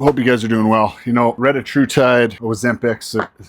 Hope you guys are doing well. You know, Retatrutide, Ozempic,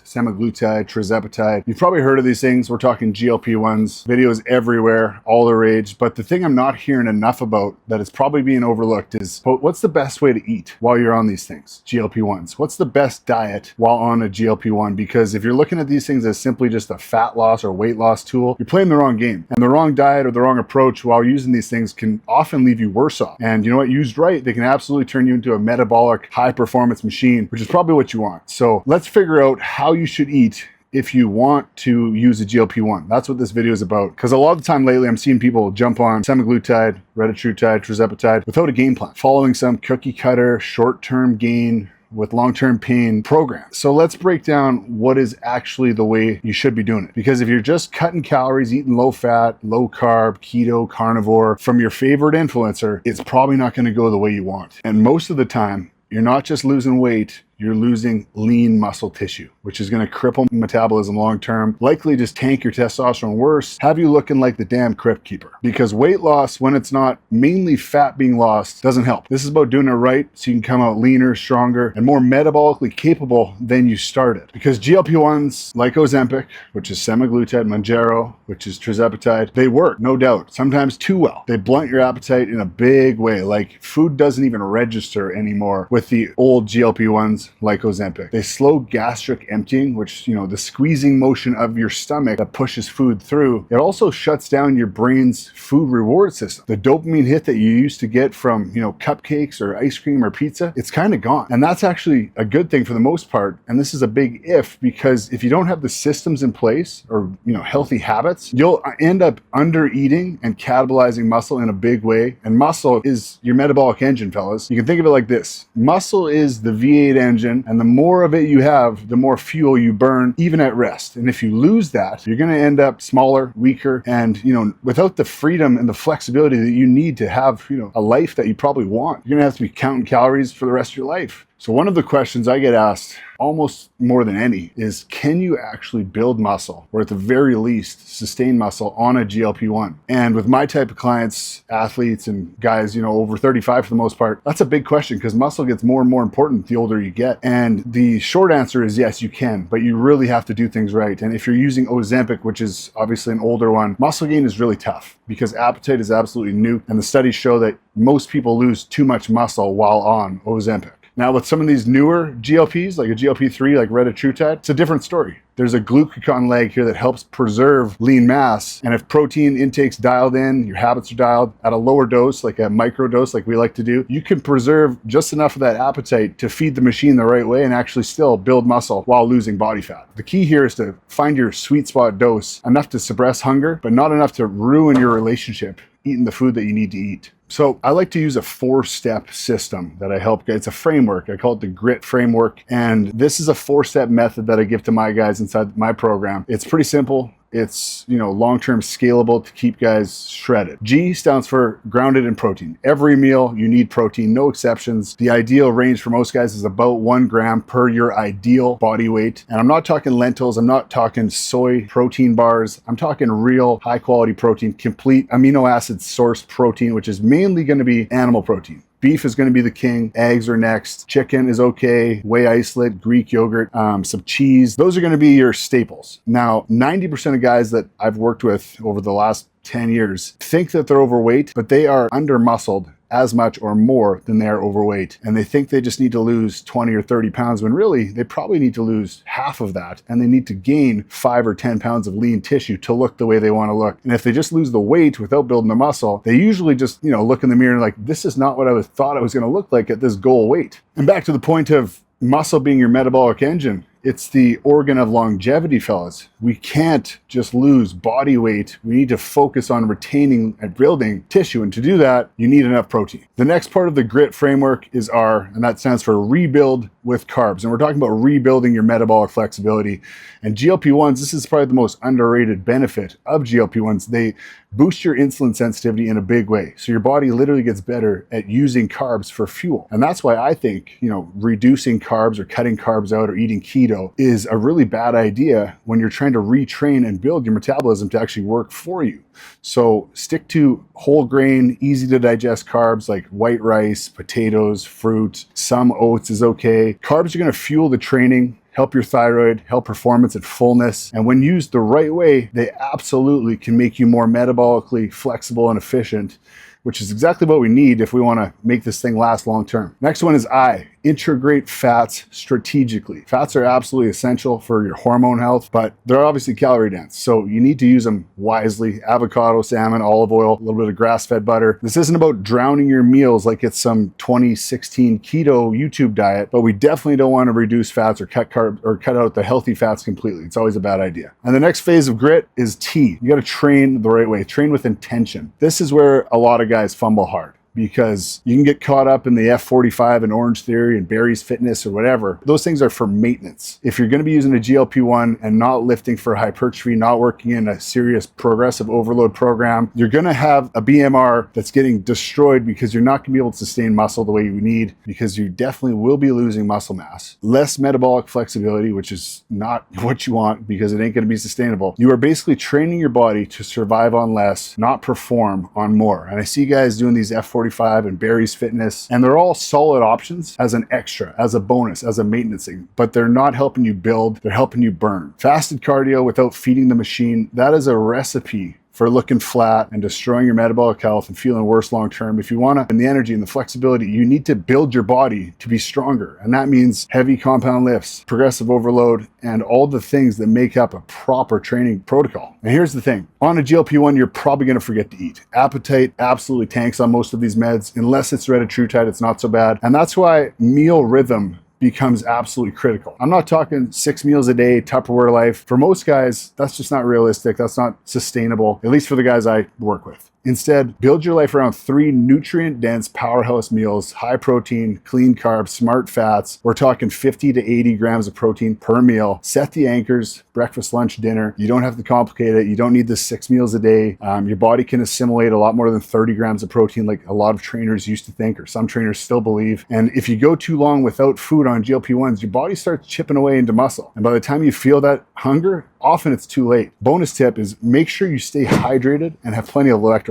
Semaglutide, Tirzepatide. You've probably heard of these things. We're talking GLP-1s, videos everywhere, all the rage. But the thing I'm not hearing enough about that is probably being overlooked is, what's the best way to eat while you're on these things, GLP-1s? What's the best diet while on a GLP-1? Because if you're looking at these things as simply just a fat loss or weight loss tool, you're playing the wrong game. And the wrong diet or the wrong approach while using these things can often leave you worse off. And you know what? Used right, they can absolutely turn you into a metabolic high performance machine, which is probably what you want. So let's figure out how you should eat if you want to use a GLP-1. That's what this video is about. Because a lot of the time lately, I'm seeing people jump on Semaglutide, Retatrutide, Tirzepatide without a game plan, following some cookie cutter, short-term gain with long-term pain program. So let's break down what is actually the way you should be doing it. Because if you're just cutting calories, eating low fat, low carb, keto, carnivore from your favorite influencer, it's probably not going to go the way you want. And most of the time, you're not just losing weight, you're losing lean muscle tissue, which is going to cripple metabolism long-term, likely just tank your testosterone worse, have you looking like the damn crypt keeper. Because weight loss, when it's not mainly fat being lost, doesn't help. This is about doing it right so you can come out leaner, stronger, and more metabolically capable than you started. Because GLP-1s, like Ozempic, which is Semaglutide, Mounjaro, which is Tirzepatide, they work, no doubt, sometimes too well. They blunt your appetite in a big way. Like food doesn't even register anymore with the old GLP-1s like Ozempic. They slow gastric emptying, which, you know, the squeezing motion of your stomach that pushes food through. It also shuts down your brain's food reward system. The dopamine hit that you used to get from, you know, cupcakes or ice cream or pizza, it's kind of gone. And that's actually a good thing for the most part. And this is a big if, because if you don't have the systems in place or, you know, healthy habits, you'll end up under eating and catabolizing muscle in a big way. And muscle is your metabolic engine, fellas. You can think of it like this. Muscle is the V8 engine, and the more of it you have, the more fuel you burn, even at rest. And if you lose that, you're going to end up smaller, weaker, and, you know, without the freedom and the flexibility that you need to have, you know, a life that you probably want. You're going to have to be counting calories for the rest of your life. So one of the questions I get asked almost more than any is, can you actually build muscle, or at the very least sustain muscle on a GLP-1? And with my type of clients, athletes and guys, you know, over 35 for the most part, that's a big question, because muscle gets more and more important the older you get. And the short answer is yes, you can, but you really have to do things right. And if you're using Ozempic, which is obviously an older one, muscle gain is really tough because appetite is absolutely nuked. And the studies show that most people lose too much muscle while on Ozempic. Now with some of these newer GLPs, like a GLP-3, like Retatrutide, it's a different story. There's a glucagon leg here that helps preserve lean mass. And if protein intake's dialed in, your habits are dialed at a lower dose, like a micro dose, like we like to do, you can preserve just enough of that appetite to feed the machine the right way and actually still build muscle while losing body fat. The key here is to find your sweet spot dose, enough to suppress hunger, but not enough to ruin your relationship eating the food that you need to eat. So I like to use a 4-step system that I help guys. It's a framework. I call it the GRIT framework. And this is a 4-step method that I give to my guys inside my program. It's pretty simple. It's, you know, long-term scalable to keep guys shredded. G stands for grounded in protein. Every meal you need protein, no exceptions. The ideal range for most guys is about 1 gram per your ideal body weight. And I'm not talking lentils. I'm not talking soy protein bars. I'm talking real high quality protein, complete amino acid sourced protein, which is mainly going to be animal protein. Beef is going to be the king. Eggs are next. Chicken is okay. Whey isolate, Greek yogurt, some cheese. Those are going to be your staples. Now, 90% of guys that I've worked with over the last 10 years think that they're overweight, but they are under-muscled as much or more than they are overweight. And they think they just need to lose 20 or 30 pounds when really they probably need to lose half of that. And they need to gain 5 or 10 pounds of lean tissue to look the way they want to look. And if they just lose the weight without building the muscle, they usually just, you know, look in the mirror and like, this is not what I thought I was going to look like at this goal weight. And back to the point of muscle being your metabolic engine. It's the organ of longevity, fellas. We can't just lose body weight. We need to focus on retaining and building tissue. And to do that, you need enough protein. The next part of the GRIT framework is R, and that stands for rebuild with carbs. And we're talking about rebuilding your metabolic flexibility. And GLP-1s, this is probably the most underrated benefit of GLP-1s. They boost your insulin sensitivity in a big way. So your body literally gets better at using carbs for fuel. And that's why I think, you know, reducing carbs or cutting carbs out or eating keto keto is a really bad idea when you're trying to retrain and build your metabolism to actually work for you. So stick to whole grain, easy to digest carbs like white rice, potatoes, fruit, some oats is okay. Carbs are going to fuel the training, help your thyroid, help performance and fullness. And when used the right way, they absolutely can make you more metabolically flexible and efficient, which is exactly what we need if we want to make this thing last long term. Next one is I. Integrate fats strategically. Fats are absolutely essential for your hormone health, but they're obviously calorie dense. So you need to use them wisely. Avocado, salmon, olive oil, a little bit of grass-fed butter. This isn't about drowning your meals like it's some 2016 keto YouTube diet, but we definitely don't want to reduce fats or cut carbs or cut out the healthy fats completely. It's always a bad idea. And the next phase of grit is T. You got to train the right way. Train with intention. This is where a lot of guys fumble hard, because you can get caught up in the F45 and Orange Theory and Barry's Fitness or whatever. Those things are for maintenance. If you're going to be using a GLP-1 and not lifting for hypertrophy, not working in a serious progressive overload program, you're going to have a BMR that's getting destroyed because you're not going to be able to sustain muscle the way you need, because you definitely will be losing muscle mass. Less metabolic flexibility, which is not what you want because it ain't going to be sustainable. You are basically training your body to survive on less, not perform on more. And I see guys doing these F45 and Barry's Fitness, and they're all solid options as an extra, as a bonus, as a maintenance thing, but they're not helping you build, they're helping you burn. Fasted cardio without feeding the machine, that is a recipe for looking flat and destroying your metabolic health and feeling worse long term. If you want to, and the energy and the flexibility, you need to build your body to be stronger. And that means heavy compound lifts, progressive overload, and all the things that make up a proper training protocol. And here's the thing. On a GLP-1, you're probably going to forget to eat. Appetite absolutely tanks on most of these meds. Unless it's Retatrutide, it's not so bad. And that's why meal rhythm becomes absolutely critical. I'm not talking 6 meals a day, Tupperware life. For most guys, that's just not realistic. That's not sustainable, at least for the guys I work with. Instead, build your life around 3 nutrient-dense powerhouse meals, high protein, clean carbs, smart fats. We're talking 50 to 80 grams of protein per meal. Set the anchors, breakfast, lunch, dinner. You don't have to complicate it. You don't need the 6 meals a day. Your body can assimilate a lot more than 30 grams of protein like a lot of trainers used to think, or some trainers still believe. And if you go too long without food on GLP-1s, your body starts chipping away into muscle. And by the time you feel that hunger, often it's too late. Bonus tip is make sure you stay hydrated and have plenty of electrolytes.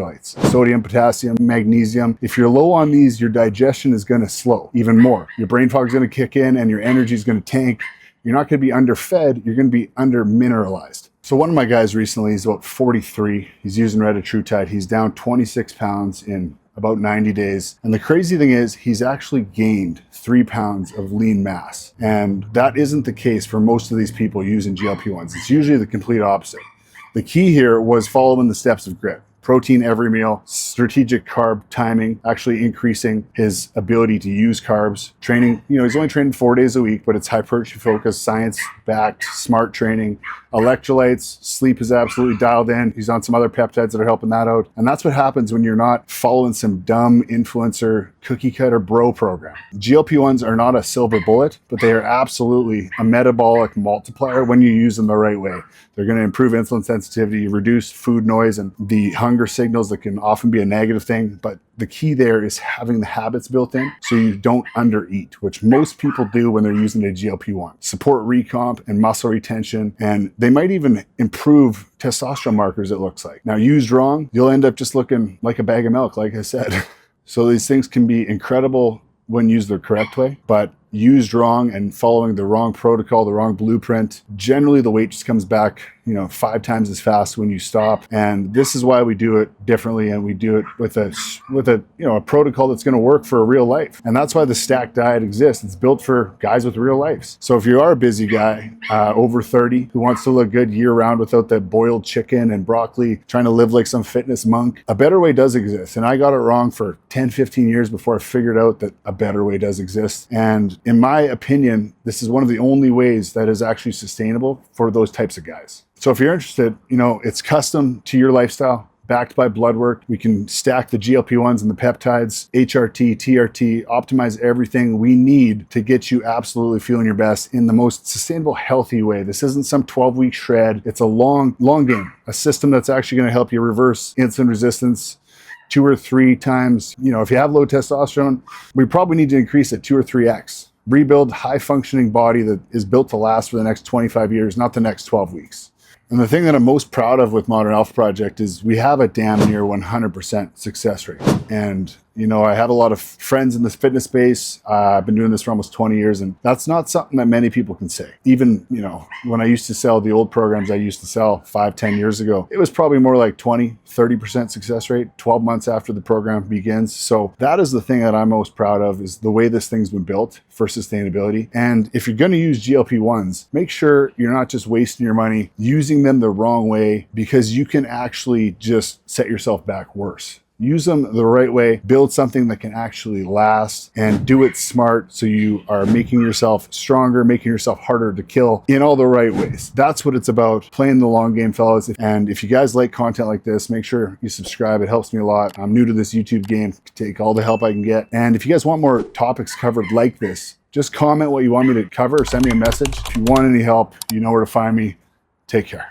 Sodium, potassium, magnesium. If you're low on these, your digestion is going to slow even more. Your brain fog is going to kick in and your energy is going to tank. You're not going to be underfed, you're going to be under-mineralized. So one of my guys recently, he's about 43. He's using Retatrutide. He's down 26 pounds in about 90 days. And the crazy thing is he's actually gained 3 pounds of lean mass. And that isn't the case for most of these people using GLP-1s. It's usually the complete opposite. The key here was following the steps of grit. Protein every meal, strategic carb timing, actually increasing his ability to use carbs. Training, he's only training 4 days a week, but it's hypertrophy focused, science-backed, smart training. Electrolytes, sleep is absolutely dialed in. He's on some other peptides that are helping that out. And that's what happens when you're not following some dumb influencer cookie cutter bro program. GLP-1s are not a silver bullet, but they are absolutely a metabolic multiplier when you use them the right way. They're going to improve insulin sensitivity, reduce food noise and the hunger signals that can often be a negative thing. But the key there is having the habits built in so you don't undereat, which most people do when they're using a GLP-1. Support recomp and muscle retention, and they might even improve testosterone markers, it looks like. Now, used wrong, you'll end up just looking like a bag of milk, like I said. So these things can be incredible when used the correct way, but used wrong and following the wrong protocol, the wrong blueprint, generally the weight just comes back 5 times as fast when you stop. And this is why we do it differently, and we do it with a protocol that's going to work for a real life. And that's why the stacked diet exists. It's built for guys with real lives. So if you are a busy guy over 30 who wants to look good year round without that boiled chicken and broccoli, trying to live like some fitness monk, a better way does exist. And I got it wrong for 10, 15 years before I figured out that a better way does exist. And in my opinion, this is one of the only ways that is actually sustainable for those types of guys. So if you're interested, it's custom to your lifestyle, backed by blood work. We can stack the GLP-1s and the peptides, HRT, TRT, optimize everything we need to get you absolutely feeling your best in the most sustainable, healthy way. This isn't some 12-week shred. It's a long game, a system that's actually going to help you reverse insulin resistance 2 or 3 times. If you have low testosterone, we probably need to increase it 2 or 3x. rebuild high functioning body that is built to last for the next 25 years, not the next 12 weeks. And the thing that I'm most proud of with Modern Alpha Project is we have a damn near 100% success rate. And, you know, I have a lot of friends in the fitness space. I've been doing this for almost 20 years, and that's not something that many people can say. Even, you know, when I used to sell the old programs I used to sell 5-10 years ago, it was probably more like 20-30% success rate 12 months after the program begins. So that is the thing that I'm most proud of, is the way this thing's been built for sustainability. And if you're going to use GLP-1s, make sure you're not just wasting your money using them the wrong way, because you can actually just set yourself back worse. Use them the right way, build something that can actually last, and do it smart so you are making yourself stronger, making yourself harder to kill in all the right ways. That's what it's about, playing the long game, fellas. And if you guys like content like this, make sure you subscribe. It helps me a lot. I'm new to this YouTube game, take all the help I can get. And if you guys want more topics covered like this, just comment what you want me to cover or send me a message. If you want any help, you know where to find me. Take care.